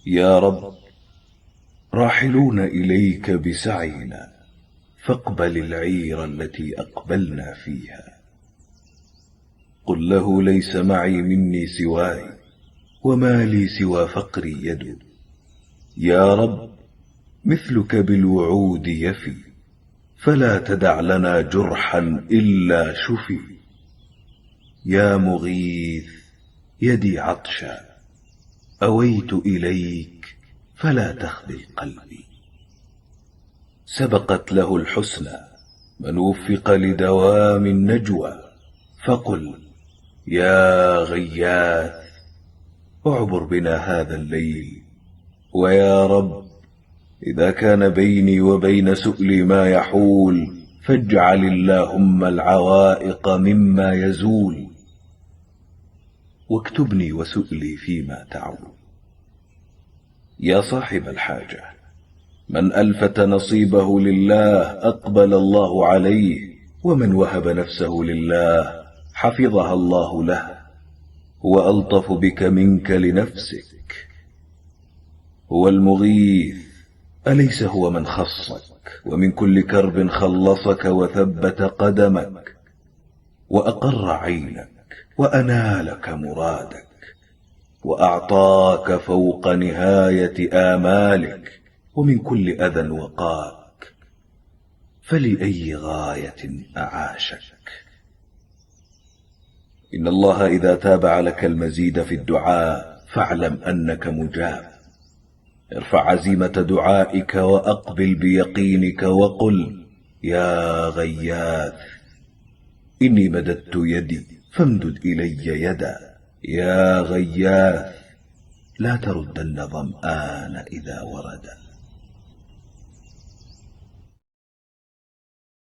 يا رب، راحلون إليك بسعينا، فاقبل العير التي أقبلنا فيها. قل له ليس معي مني سواي، وما لي سوى فقري يد. يا رب، مثلك بالوعود يفي، فلا تدع لنا جرحا إلا شفي. يا مغيث، يدي عطشا، أويت إليك فلا تخذل قلبي. سبقت له الحسنى من وفق لدوام النجوى، فقل يا غياث، اعبر بنا هذا الليل. ويا رب، إذا كان بيني وبين سؤلي ما يحول، فاجعل اللهم العوائق مما يزول، واكتبني وسؤلي فيما تعول. يا صاحب الحاجة، من ألفت نصيبه لله أقبل الله عليه، ومن وهب نفسه لله حفظها الله له. هو ألطف بك منك لنفسك. هو المغيث، أليس هو من خصك ومن كل كرب خلصك وثبت قدمك، وأقر عينك وأنالك مرادك، وأعطاك فوق نهاية آمالك، ومن كل أذى وقاك، فلأي غاية أعاشك؟ إن الله إذا تابع لك المزيد في الدعاء فاعلم أنك مجاب. ارفع عزيمة دعائك وأقبل بيقينك، وقل يا غياث، إني مددت يدي فامدد إلي يدا. يا غياث، لا تردن ظمآن إذا وردا.